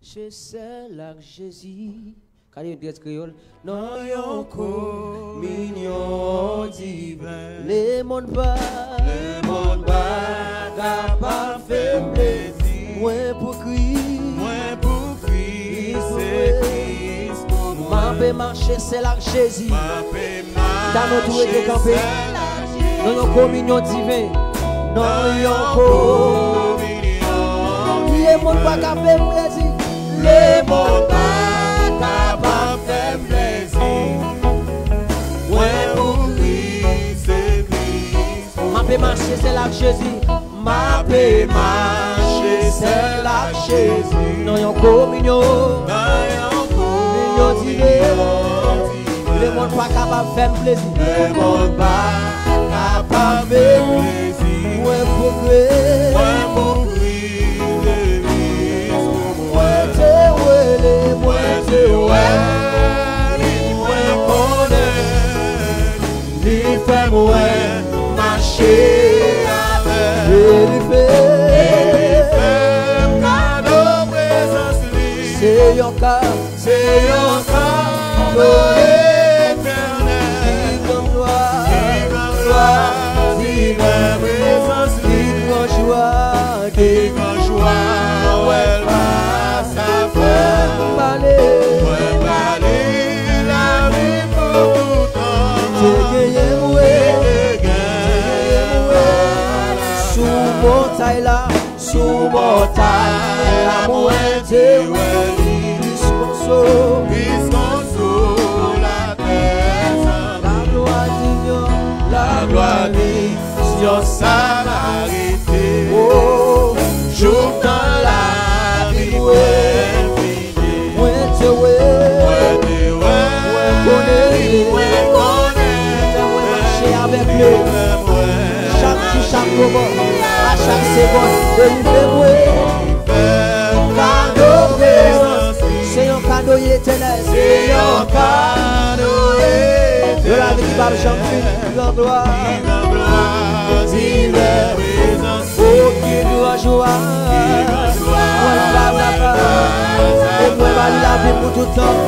Je sais là que Jésus. Quand il dit créole, non, yon communion divine. les mondes pas Capable faire plaisir. moins pour crier. Moins pour Christ, c'est Christ pour moi. Ma paix marcher, c'est là que Jésus. Ma paix Dans nos tours et marcher, campés. c'est la Dans nos communions divines. Non, yon communion. les mondes pas qu'à faire plaisir. Les mondes pas capables de faire plaisir. Moins pour Christ, c'est Christ pour moi. Ma paix marcher, c'est là que Jésus. Ma paix marcher, c'est la Jésus. Non, yon communion. Communion divine. Les mondes pas capables de faire plaisir. Les mondes pas capables de faire plaisir. Ouais, pour créer. Moins pour Christ, c'est Christ pour moi. Les moins C'est ouais, les moins connaît, les fait moins marcher avec. Les femmes cadeau présence lui. c'est yon cas. C'est un cadeau éternel. Comme gloire. Qui grand présence lui. Grand joie. Qui grand joie, elle va sa faire. Balé. Ouais, balai la vie pour tout temps. Sous montagne là. Sous montagne la moitié. Plus console. La gloire divine. La gloire divine. Ça va arrêter. Oh. Jour dans la vie, ouais, fini. Ouais, c'est ouais. Marcher avec lui. Chaque jour, chaque moment, à chaque seconde, délivrez-moi. Cadeau présence, c'est un cadeau éternel. De la vie qui va me chanter, grand gloire. Oh, qui doit jouer. Moi, la et moi, la vie pour tout le temps.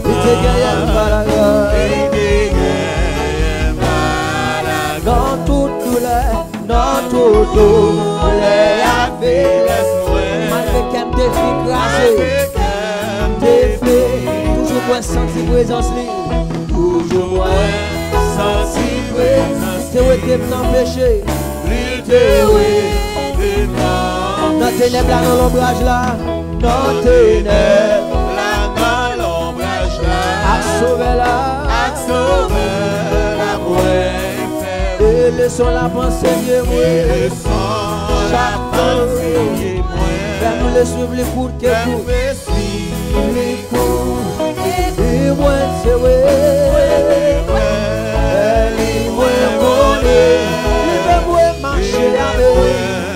Il te gagne par la gloire. Dans toute douleur, dans toute douleur, malgré qu'elle me défie grâce, défie, toujours moins sentir présence libre, toujours moins sentir présence. T'es où t'es dans péché, dans tes ténèbres là, dans l'ombrage là, dans tes ténèbres, à sauver là, et laissons la pensée de moi. Chaque temps, vers nous les suivre les coups que coups. Les coups, et moi c'est vrai. Les moi moi marcher avec.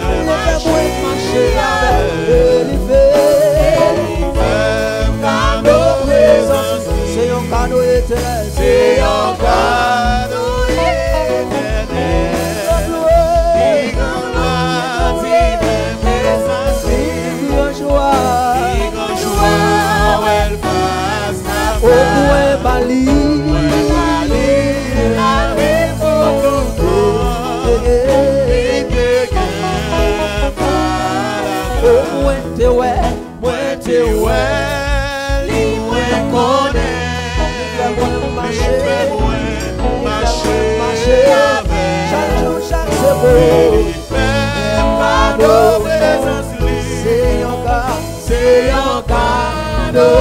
Les moi marcher avec. Les cadeau présence, c'est un cadeau éternel. C'est un cadeau. Au moins Bali, au moins t'es ouais, marcher, chaque jour, chaque seconde. C'est un cadeau.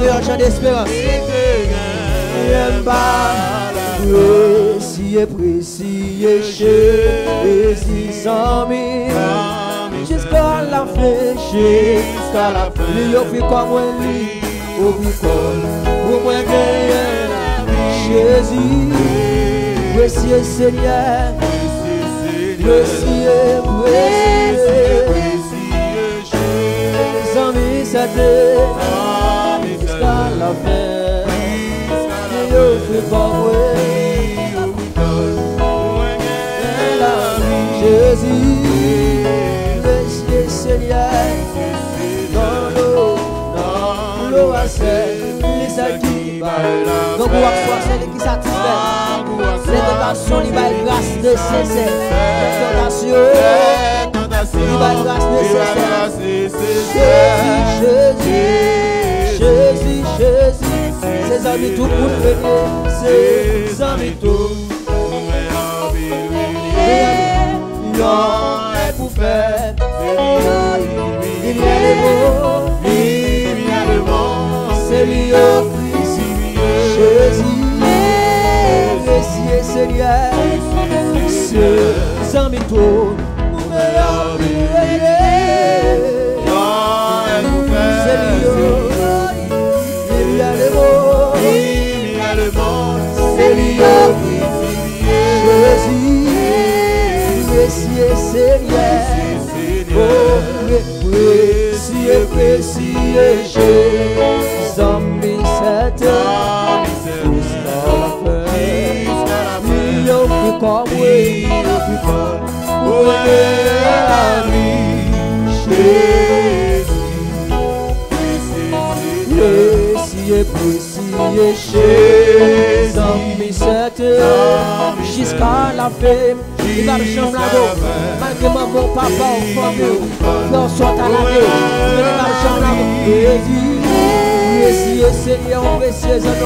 Un chant d'espérance. Précis, Jésus sans mille. Jusqu'à la fin, jusqu'à la fin. Lui offre comme moi, lui offre pour moi gagner. Jésus, précieux Seigneur, précieux, précieux. certain, jusqu'à la fin. Yo fais pas moi. Jésus, Monsieur Seigneur, dans l'eau à sel, les acquis. Donc, vous avez celle qui satisfait. Les tentations, il va être grâce nécessaire. Les tentations, il va être grâce nécessaire. Jésus, ses amis tout pour venir, ses amis tout. Est pour faire, il y a le bon, c'est lui Jésus, Messie et Seigneur, ses amis tout, c'est lui, il y a le bon, c'est lui Jésus. Messie et Seigneur, oh, précieux Jésus, amis certain, jusqu'à la fin, il y a plus comme oui, Jésus, précieux Jésus, amis certain, jusqu'à la fin. Il va le chambre là-bas, malgré maman, papa, ou famille, non, soit à la gueule, il va le chambre là-bas. Précieux Seigneur, précieux, Jésus,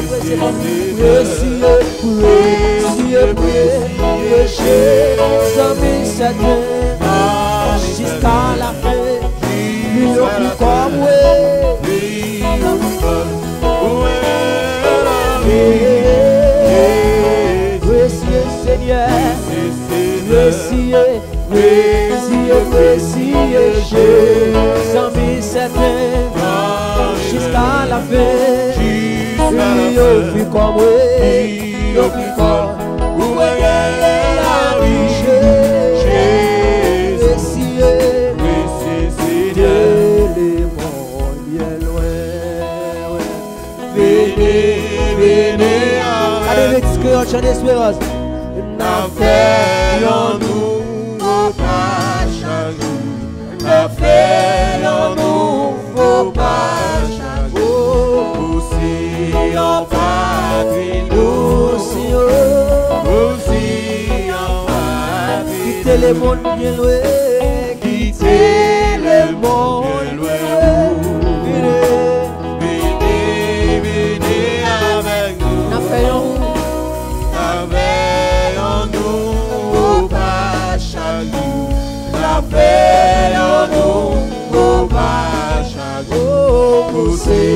amis certains, jusqu'à la fin, il n'y a plus comme oui. Précieux Seigneur, Messie, Jésus, amis certains, jusqu'à la fin, il n'y a plus comme oui, il n'y a plus comme la vie, Messie, les monts bien loin, venez, allez, les disques, on chante l'espérance. N'a fait en nous pas chaque jour. N'a fait en nous pas chaque jour. Aussi en patrie, aussi en patrie. Quittez le monde bien loin, quittez le monde bien loin. Venez avec nous. N'a fait en nous. La paix en nous, pas chaque jour. Aussi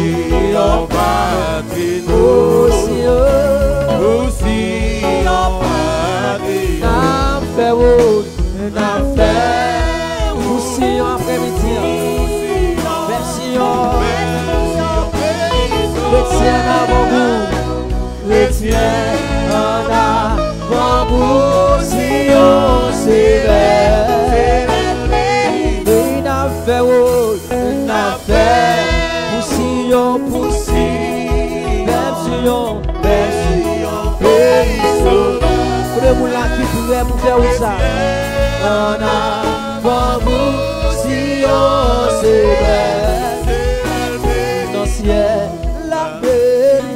en patrie, aussi en patrie. N'a fait aussi en après-midi. Merci chrétien avant vous, chrétien en avant vous, si on s'éveille. Pour faire ça, on a vous si on s'éveille dans le ciel, la belle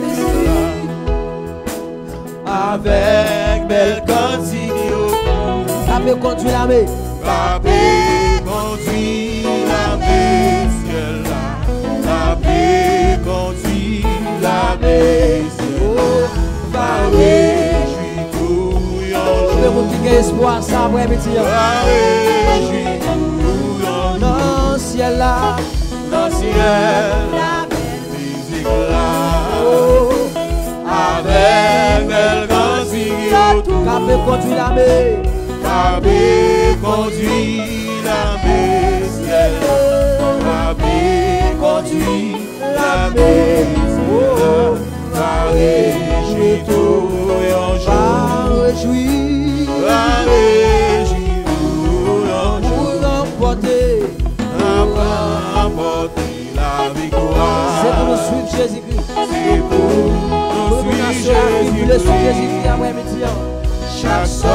avec belle cantique, la paix conduit la main, la paix conduit la main, ciel là, la paix conduit la main, vous qui avez espoir, ça après midi. Dans le ciel là, dans le ciel, la musique là, avec belle cantique, Capé conduit la mer, Capé conduit la mer, ciel, Capé conduit la mer, va réjouir tout et en jour, va réjouir. Pour remporter la victoire. Jésus-Christ. c'est pour nous suivre Jésus-Christ. après-midi. Chaque sol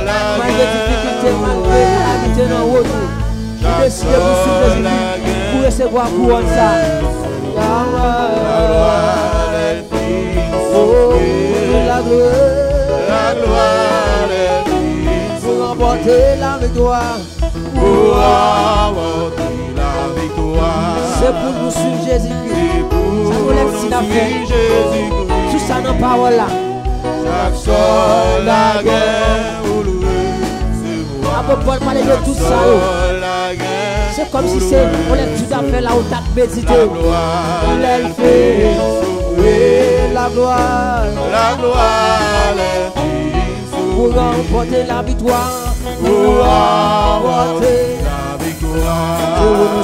la Malgré difficulté, malgré calamité dans la route, vous décidez pour suivre Jésus-Christ, pour recevoir couronne ça. La gloire, pour remporter la victoire. C'est pour nous suivre Jésus-Christ. Ça nous lève si d'affaires. Tout ça dans la parole là. Chaque sol la guerre ou louer, c'est moi. Après Paul parler de tout ça. C'est comme si c'est on lève tout à fait là où t'as médité. Il fait souffrir la gloire. La gloire, pour remporter la victoire. Pour remporter la victoire. C'est pour nous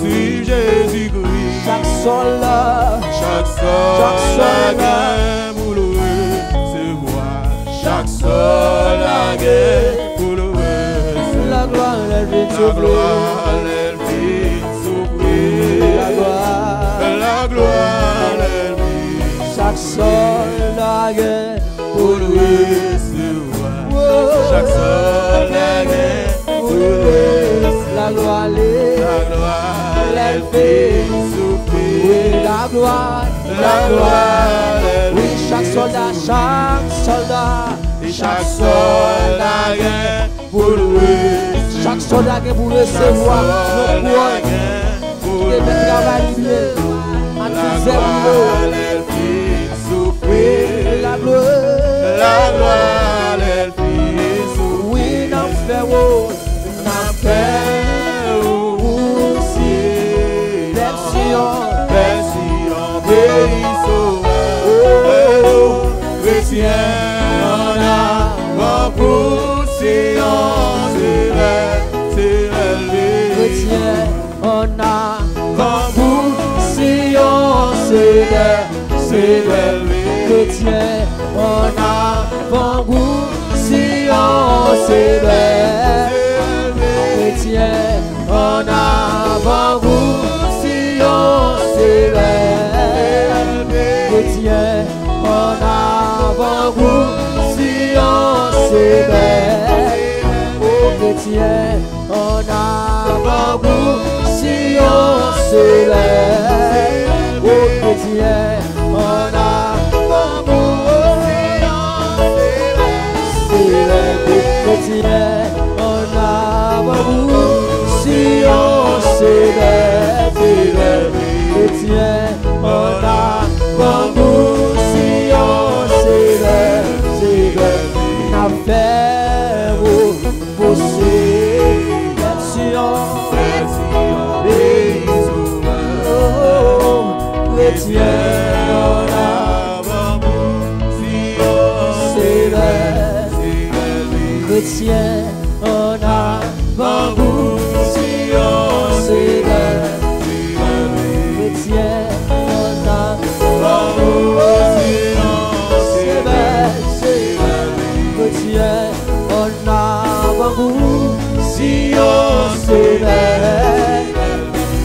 suivre Jésus-Christ. Chaque sol là. Chaque sol la guerre pour louer, c'est moi. Chaque sol la guerre pour louer, c'est la gloire, elle vient souffrir. Elle vient souffrir. La gloire, elle vient. Chaque sol la guerre pour louer, c'est moi. Chaque sol la guerre pour louer, la gloire, elle vient souffrir. Oui, la gloire, oui, chaque soldat, et chaque soldat pour louer, chaque soldat qui pour recevoir nos couronnes, qui est de travail à tous les la gloire, elle fait souffrir. oui, n'en fait aussi, chrétien, on a beaucoup séance, c'est élevé. Chrétien, on a beaucoup séance, c'est élevé. Chrétien, on a beaucoup séance, c'est élevé. Chrétien, on a beaucoup séance, c'est élevé. Chrétien, on a beaucoup séance, c'est élevé. Chrétien, on a beaucoup séance, c'est élevé. Chrétien, on a beaucoup séance, c'est élevé. Chrétien, on a beaucoup séance, c'est élevé. Chrétien, on a beaucoup séance, c'est élevé. N'a fait pour chrétien, on a chrétien, on a beaucoup séance, chrétien, on a beaucoup séance,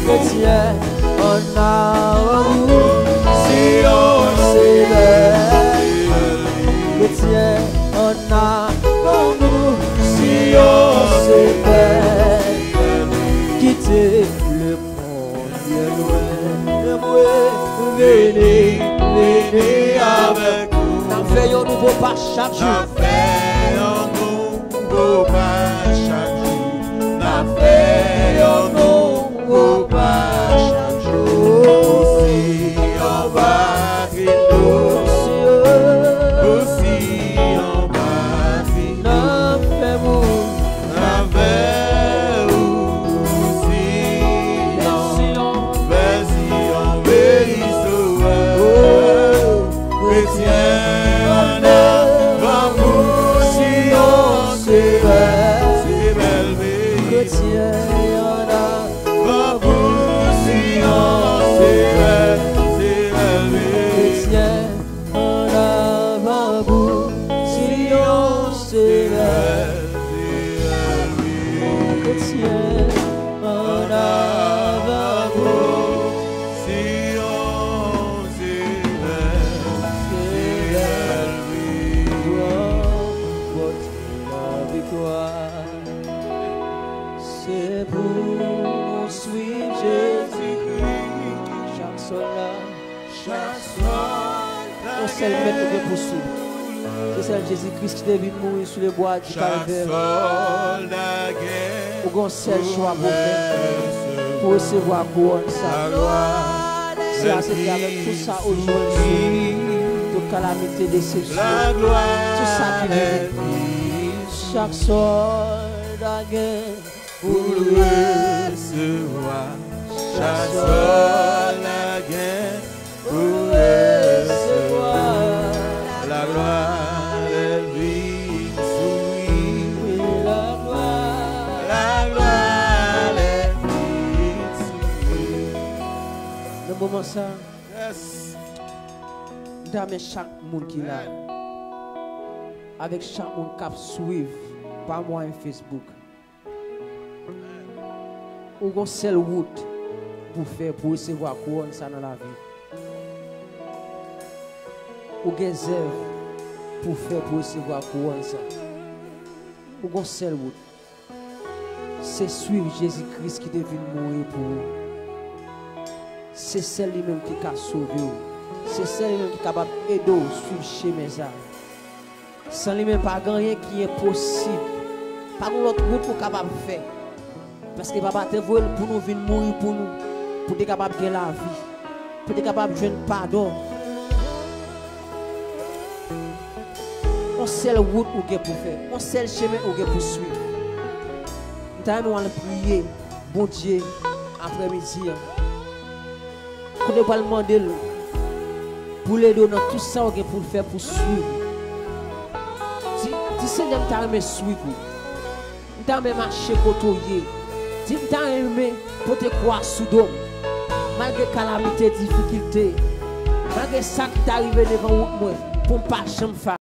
chrétien, on a beaucoup séance, chrétien, on a beaucoup séance, chrétien, on a beaucoup séance, quittez le monde, venez, venez avec nous. N'en fait un nouveau pas chaque jour. N'en fait un nouveau pas chaque jour. N'en fait un nouveau pas chaque jour. Aussi on va crier, aussi on va crier. N'en fait vous, n'en fait aussi on veille chrétien, on a beaucoup si on s'éveille. chrétien, on a beaucoup si on s'éveille. chrétien, on a beaucoup si on s'éveille. Chrétien, on a beaucoup victoire. C'est pour nous suivre Jésus-Christ. Chaque soldat, on sait le mettre de poursuivre. C'est celle Jésus-Christ qui devait mourir sur les bois du calvaire. Pour qu'on seul choix pour recevoir couronne ça. C'est avec tout ça aujourd'hui, de calamité, déception, tout ça qui vient. Chaque soldat gagne pour recevoir. Chaque soldat gagne pour recevoir la gloire. Moment ça, d'amener chaque monde qui est là, avec chaque monde qui suit par moi sur Facebook, ou une seule route pour faire pour recevoir couronne ça dans la vie, ou une œuvre pour faire pour recevoir couronne ça, ou une seule route, c'est suivre Jésus-Christ qui devait mourir pour vous. C'est celle-là qui a sauvé. C'est celle-là qui est capable d'aider sur le chemin. Sans lui-même, pas rien qui est possible. Pas l'autre route pour capable de faire. Parce que papa te voit pour nous venir mourir pour nous. Pour être capable de gagner la vie. Pour être capable de jouer pardon. On sait la route pour faire. On sait le chemin pour suivre. Nous allons prier, bon Dieu, après-midi. Pour ne pas demander pour les donner tout ça pour faire pour suivre. Si Seigneur t'a aimé suivre, t'a aimé marcher côtoyer, si t'a aimé pour te croire sous d'homme, malgré calamité, difficulté, malgré ça qui t'est arrivé devant moi, pour ne pas jamais faire.